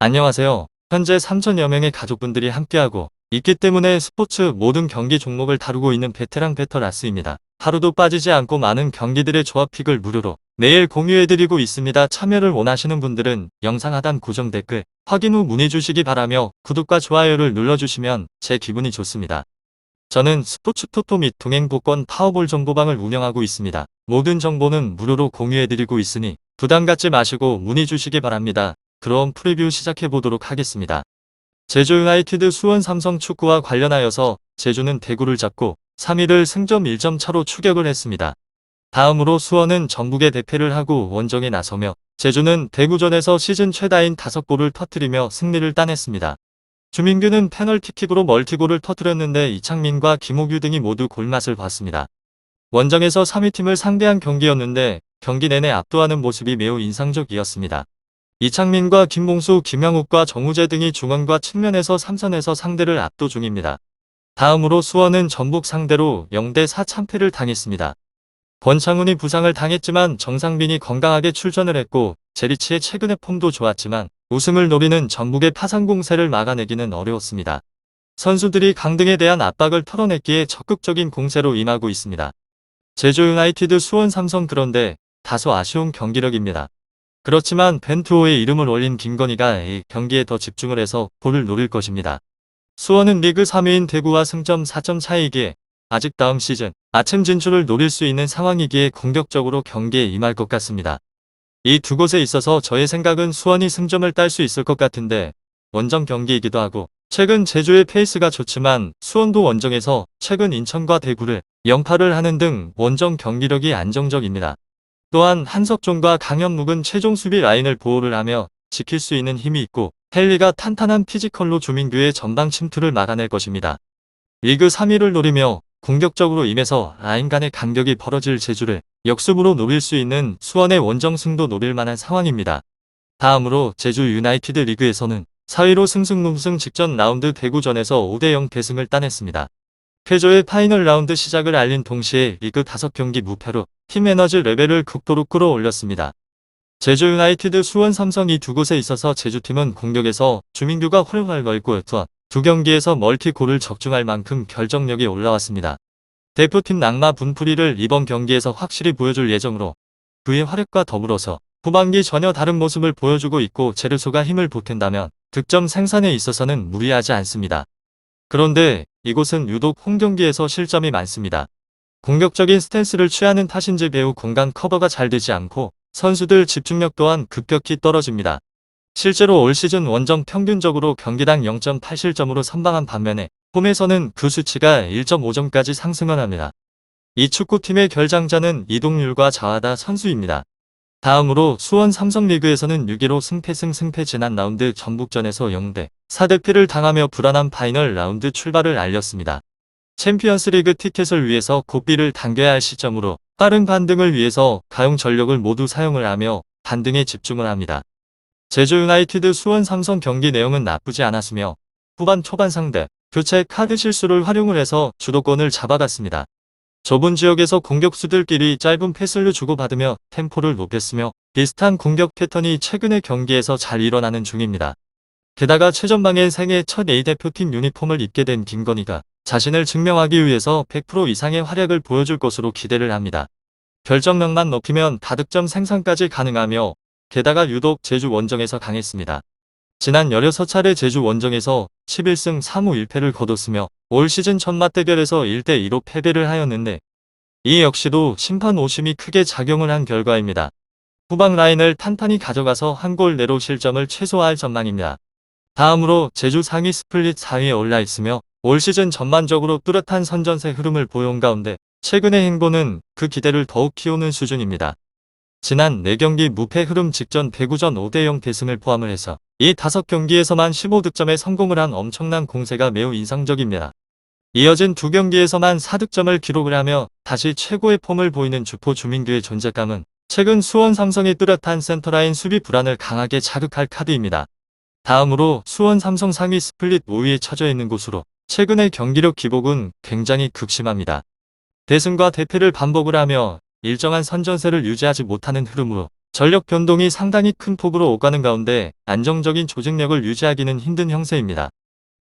안녕하세요. 현재 3천여 명의 가족분들이 함께하고 있기 때문에 스포츠 모든 경기 종목을 다루고 있는 베테랑 베터라스입니다. 하루도 빠지지 않고 많은 경기들의 조합픽을 무료로 매일 공유해드리고 있습니다. 참여를 원하시는 분들은 영상 하단 고정 댓글 확인 후 문의 주시기 바라며 구독과 좋아요를 눌러주시면 제 기분이 좋습니다. 저는 스포츠 토토 및 동행 복권 파워볼 정보방을 운영하고 있습니다. 모든 정보는 무료로 공유해드리고 있으니 부담 갖지 마시고 문의 주시기 바랍니다. 그럼 프리뷰 시작해보도록 하겠습니다. 제주 유나이티드 수원 삼성 축구와 관련하여서 제주는 대구를 잡고 3위를 승점 1점 차로 추격을 했습니다. 다음으로 수원은 전북에 대패를 하고 원정에 나서며 제주는 대구전에서 시즌 최다인 5골을 터뜨리며 승리를 따냈습니다. 주민규는 페널티킥으로 멀티골을 터뜨렸는데 이창민과 김호규 등이 모두 골맛을 봤습니다. 원정에서 3위팀을 상대한 경기였는데 경기 내내 압도하는 모습이 매우 인상적이었습니다. 이창민과 김봉수, 김양욱과 정우재 등이 중원과 측면에서 3선에서 상대를 압도 중입니다. 다음으로 수원은 전북 상대로 0대4 참패를 당했습니다. 권창훈이 부상을 당했지만 정상빈이 건강하게 출전을 했고 제리치의 최근의 폼도 좋았지만 우승을 노리는 전북의 파상 공세를 막아내기는 어려웠습니다. 선수들이 강등에 대한 압박을 털어냈기에 적극적인 공세로 임하고 있습니다. 제주 유나이티드 수원 삼성 그런데 다소 아쉬운 경기력입니다. 그렇지만 벤투호의 이름을 올린 김건희가 이 경기에 더 집중을 해서 골을 노릴 것입니다. 수원은 리그 3위인 대구와 승점 4점 차이기에 아직 다음 시즌 아침 진출을 노릴 수 있는 상황이기에 공격적으로 경기에 임할 것 같습니다. 이 두 곳에 있어서 저의 생각은 수원이 승점을 딸 수 있을 것 같은데 원정 경기이기도 하고 최근 제주의 페이스가 좋지만 수원도 원정에서 최근 인천과 대구를 연파를 하는 등 원정 경기력이 안정적입니다. 또한 한석종과 강현묵은 최종 수비 라인을 보호를 하며 지킬 수 있는 힘이 있고 헨리가 탄탄한 피지컬로 주민규의 전방 침투를 막아낼 것입니다. 리그 3위를 노리며 공격적으로 임해서 라인 간의 간격이 벌어질 제주를 역습으로 노릴 수 있는 수원의 원정승도 노릴 만한 상황입니다. 다음으로 제주 유나이티드 리그에서는 4위로 승승무승 직전 라운드 대구전에서 5대0 대승을 따냈습니다. 쾌조의 파이널 라운드 시작을 알린 동시에 리그 5경기 무패로 팀 에너지 레벨을 극도로 끌어올렸습니다. 제주 유나이티드 수원 삼성 이 두 곳에 있어서 제주팀은 공격에서 주민규가 활활 걸고 두 경기에서 멀티골을 적중할 만큼 결정력이 올라왔습니다. 대표팀 낙마 분풀이를 이번 경기에서 확실히 보여줄 예정으로 그의 활약과 더불어서 후반기 전혀 다른 모습을 보여주고 있고 제르소가 힘을 보탠다면 득점 생산에 있어서는 무리하지 않습니다. 그런데 이곳은 유독 홈경기에서 실점이 많습니다. 공격적인 스탠스를 취하는 탓인지 배우 공간 커버가 잘 되지 않고 선수들 집중력 또한 급격히 떨어집니다. 실제로 올 시즌 원정 평균적으로 경기당 0.8실점으로 선방한 반면에 홈에서는 그 수치가 1.5점까지 상승을 합니다. 이 축구팀의 결장자는 이동률과 자하다 선수입니다. 다음으로 수원 삼성 리그에서는 6위로 승패 지난 라운드 전북전에서 0대4 대패를 당하며 불안한 파이널 라운드 출발을 알렸습니다. 챔피언스리그 티켓을 위해서 고비를 당겨야 할 시점으로 빠른 반등을 위해서 가용 전력을 모두 사용을 하며 반등에 집중을 합니다. 제주 유나이티드 수원 삼성 경기 내용은 나쁘지 않았으며 후반 초반 상대 교체 카드 실수를 활용을 해서 주도권을 잡아갔습니다. 좁은 지역에서 공격수들끼리 짧은 패스를 주고받으며 템포를 높였으며 비슷한 공격 패턴이 최근의 경기에서 잘 일어나는 중입니다. 게다가 최전방에 생애 첫 A대표팀 유니폼을 입게 된 김건희가 자신을 증명하기 위해서 100% 이상의 활약을 보여줄 것으로 기대를 합니다. 결정력만 높이면 다득점 생산까지 가능하며 게다가 유독 제주 원정에서 강했습니다. 지난 16차례 제주 원정에서 11승 3무 1패를 거뒀으며 올 시즌 첫 맞대결에서 1대2로 패배를 하였는데 이 역시도 심판 오심이 크게 작용을 한 결과입니다. 후방 라인을 탄탄히 가져가서 한 골 내로 실점을 최소화할 전망입니다. 다음으로 제주 상위 스플릿 4위에 올라 있으며 올 시즌 전반적으로 뚜렷한 선전세 흐름을 보여온 가운데 최근의 행보는 그 기대를 더욱 키우는 수준입니다. 지난 4경기 무패 흐름 직전 대구전 5대0 대승을 포함을 해서 이 5경기에서만 15득점에 성공을 한 엄청난 공세가 매우 인상적입니다. 이어진 2경기에서만 4득점을 기록을 하며 다시 최고의 폼을 보이는 주포 주민규의 존재감은 최근 수원 삼성의 뚜렷한 센터라인 수비 불안을 강하게 자극할 카드입니다. 다음으로 수원 삼성 상위 스플릿 5위에 처져 있는 곳으로 최근의 경기력 기복은 굉장히 극심합니다. 대승과 대패를 반복을 하며 일정한 선전세를 유지하지 못하는 흐름으로 전력 변동이 상당히 큰 폭으로 오가는 가운데 안정적인 조직력을 유지하기는 힘든 형세입니다.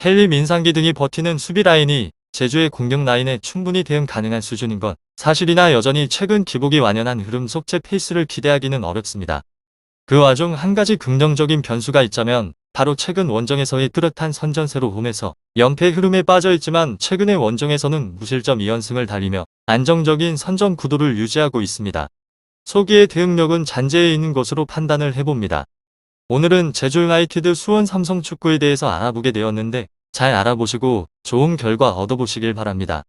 헨리 민상기 등이 버티는 수비 라인이 제주의 공격 라인에 충분히 대응 가능한 수준인 건 사실이나 여전히 최근 기복이 완연한 흐름 속 제 페이스를 기대하기는 어렵습니다. 그 와중 한 가지 긍정적인 변수가 있자면 바로 최근 원정에서의 뚜렷한 선전세로 홈에서 연패 흐름에 빠져있지만 최근의 원정에서는 무실점 2연승을 달리며 안정적인 선전 구도를 유지하고 있습니다. 소기의 대응력은 잔재해 있는 것으로 판단을 해봅니다. 오늘은 제주 유나이티드 수원 삼성 축구에 대해서 알아보게 되었는데 잘 알아보시고 좋은 결과 얻어보시길 바랍니다.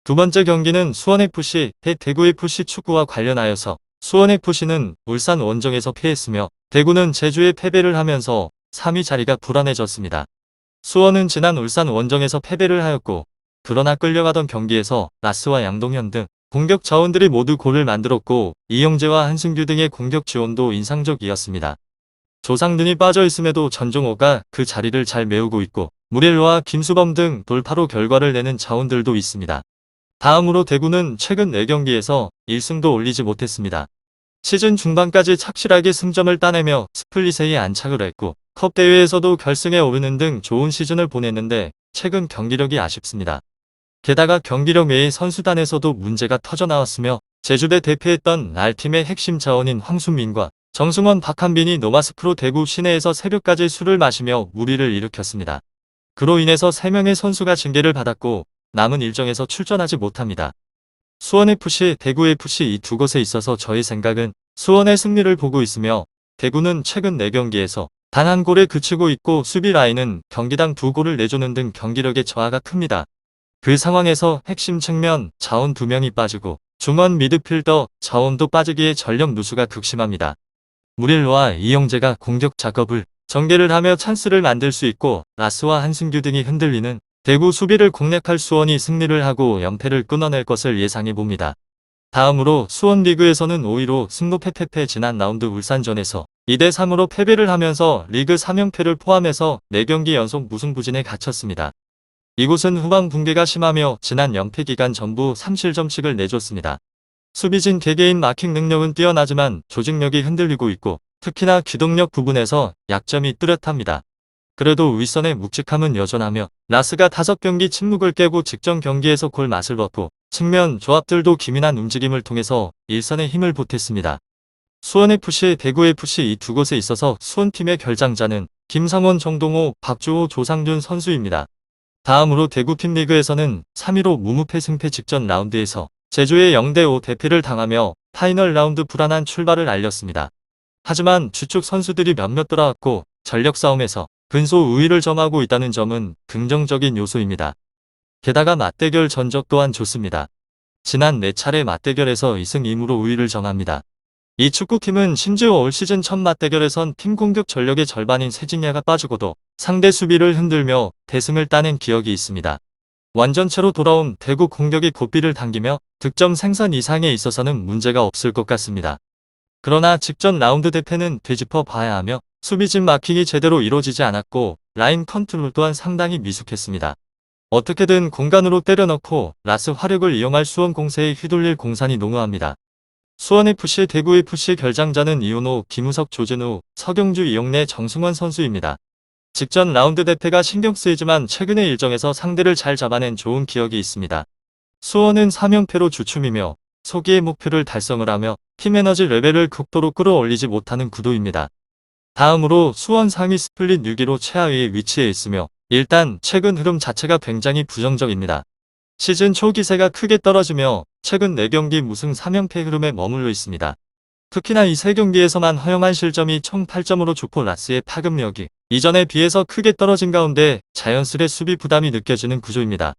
두 번째 경기는 수원FC 대 대구FC 축구와 관련하여서 수원FC는 울산 원정에서 패했으며 대구는 제주에 패배를 하면서 3위 자리가 불안해졌습니다. 수원은 지난 울산 원정에서 패배를 하였고 그러나 끌려가던 경기에서 라스와 양동현 등 공격 자원들이 모두 골을 만들었고 이영재와 한승규 등의 공격 지원도 인상적이었습니다. 조상든이 빠져있음에도 전종호가 그 자리를 잘 메우고 있고 무렐로와 김수범 등 돌파로 결과를 내는 자원들도 있습니다. 다음으로 대구는 최근 4경기에서 1승도 올리지 못했습니다. 시즌 중반까지 착실하게 승점을 따내며 스플릿에 안착을 했고 컵 대회에서도 결승에 오르는 등 좋은 시즌을 보냈는데 최근 경기력이 아쉽습니다. 게다가 경기력 외의 선수단에서도 문제가 터져나왔으며 제주대 대표했던 R팀의 핵심 자원인 황순민과 정승원, 박한빈이 노마스프로 대구 시내에서 새벽까지 술을 마시며 무리를 일으켰습니다. 그로 인해서 3명의 선수가 징계를 받았고 남은 일정에서 출전하지 못합니다. 수원FC, 대구FC 이 두 곳에 있어서 저의 생각은 수원의 승리를 보고 있으며 대구는 최근 4경기에서 단 한 골에 그치고 있고 수비 라인은 경기당 2골을 내주는 등 경기력의 저하가 큽니다. 그 상황에서 핵심 측면 자원 2명이 빠지고 중원 미드필더 자원도 빠지기에 전력 누수가 극심합니다. 무릴로와 이영재가 공격 작업을 전개를 하며 찬스를 만들 수 있고 라스와 한승규 등이 흔들리는 대구 수비를 공략할 수원이 승리를 하고 연패를 끊어낼 것을 예상해봅니다. 다음으로 수원 리그에서는 5위로 승로 패패패 지난 라운드 울산전에서 2대3으로 패배를 하면서 리그 3연패를 포함해서 4경기 연속 무승부진에 갇혔습니다. 이곳은 후방 붕괴가 심하며 지난 연패 기간 전부 3실점씩을 내줬습니다. 수비진 개개인 마킹 능력은 뛰어나지만 조직력이 흔들리고 있고 특히나 기동력 부분에서 약점이 뚜렷합니다. 그래도 윗선의 묵직함은 여전하며 라스가 5경기 침묵을 깨고 직전 경기에서 골 맛을 봤고 측면 조합들도 기민한 움직임을 통해서 일선에 힘을 보탰습니다. 수원FC, 대구FC 이 두 곳에 있어서 수원팀의 결장자는 김상원, 정동호, 박주호, 조상준 선수입니다. 다음으로 대구팀 리그에서는 3위로 무무패 승패 직전 라운드에서 제주의 0대5 대패를 당하며 파이널 라운드 불안한 출발을 알렸습니다. 하지만 주축 선수들이 몇몇 돌아왔고 전력 싸움에서 근소 우위를 점하고 있다는 점은 긍정적인 요소입니다. 게다가 맞대결 전적 또한 좋습니다. 지난 4차례 맞대결에서 2승 2무로 우위를 점합니다. 이 축구팀은 심지어 올 시즌 첫 맞대결에선 팀 공격 전력의 절반인 세징야가 빠지고도 상대 수비를 흔들며 대승을 따낸 기억이 있습니다. 완전체로 돌아온 대구 공격이 고삐를 당기며 득점 생산 이상에 있어서는 문제가 없을 것 같습니다. 그러나 직전 라운드 대패는 되짚어 봐야 하며 수비진 마킹이 제대로 이루어지지 않았고 라인 컨트롤 또한 상당히 미숙했습니다. 어떻게든 공간으로 때려넣고 라스 화력을 이용할 수원 공세에 휘둘릴 공산이 농후합니다. 수원FC, 대구FC 결장자는 이훈호, 김우석, 조진우, 서경주, 이용래, 정승원 선수입니다. 직전 라운드 대패가 신경 쓰이지만 최근의 일정에서 상대를 잘 잡아낸 좋은 기억이 있습니다. 수원은 3연패로 주춤이며 소기의 목표를 달성을 하며 팀 에너지 레벨을 극도로 끌어올리지 못하는 구도입니다. 다음으로 수원 상위 스플릿 6위로 최하위에 위치해 있으며 일단 최근 흐름 자체가 굉장히 부정적입니다. 시즌 초 기세가 크게 떨어지며 최근 4경기 무승 3연패 흐름에 머물러 있습니다. 특히나 이 3경기에서만 허용한 실점이 총 8점으로 좋고 라스의 파급력이 이전에 비해서 크게 떨어진 가운데 자연스레 수비 부담이 느껴지는 구조입니다.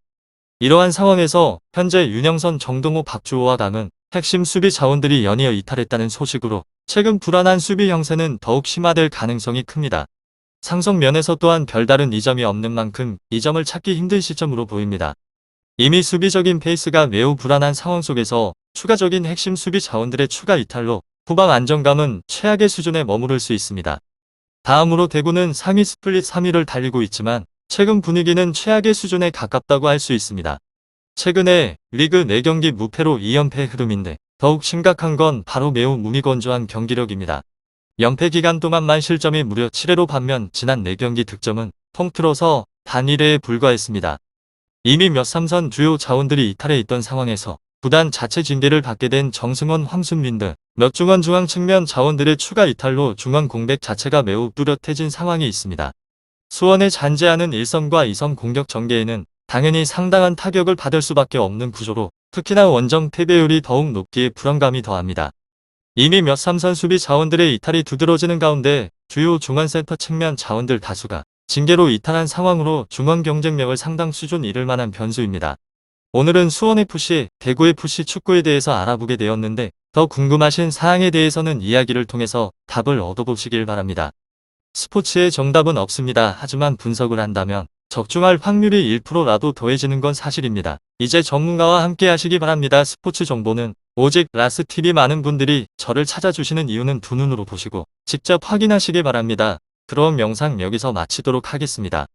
이러한 상황에서 현재 윤영선, 정동호, 박주호와 강은 핵심 수비 자원들이 연이어 이탈했다는 소식으로 최근 불안한 수비 형세는 더욱 심화될 가능성이 큽니다. 상성 면에서 또한 별다른 이점이 없는 만큼 이점을 찾기 힘든 시점으로 보입니다. 이미 수비적인 페이스가 매우 불안한 상황 속에서 추가적인 핵심 수비 자원들의 추가 이탈로 후방 안정감은 최악의 수준에 머무를 수 있습니다. 다음으로 대구는 상위 스플릿 3위를 달리고 있지만 최근 분위기는 최악의 수준에 가깝다고 할 수 있습니다. 최근에 리그 4경기 무패로 2연패 흐름인데 더욱 심각한 건 바로 매우 무미건조한 경기력입니다. 연패 기간 동안만 실점이 무려 7회로 반면 지난 4경기 득점은 통틀어서 단 1회에 불과했습니다. 이미 몇 삼선 주요 자원들이 이탈해 있던 상황에서 구단 자체 징계를 받게 된 정승원, 황순민 등 몇 중원 측면 자원들의 추가 이탈로 중원 공백 자체가 매우 뚜렷해진 상황이 있습니다. 수원의 잔재하는 1선과 2선 공격 전개에는 당연히 상당한 타격을 받을 수밖에 없는 구조로 특히나 원정 패배율이 더욱 높기에 불안감이 더합니다. 이미 몇 삼선 수비 자원들의 이탈이 두드러지는 가운데 주요 중원센터 측면 자원들 다수가 징계로 이탈한 상황으로 중원 경쟁력을 상당 수준 잃을 만한 변수입니다. 오늘은 수원FC, 대구FC 축구에 대해서 알아보게 되었는데 더 궁금하신 사항에 대해서는 이야기를 통해서 답을 얻어보시길 바랍니다. 스포츠의 정답은 없습니다. 하지만 분석을 한다면 적중할 확률이 1%라도 더해지는 건 사실입니다. 이제 전문가와 함께 하시기 바랍니다. 스포츠 정보는 오직 라스TV. 많은 분들이 저를 찾아주시는 이유는 두 눈으로 보시고 직접 확인하시기 바랍니다. 그럼 영상 여기서 마치도록 하겠습니다.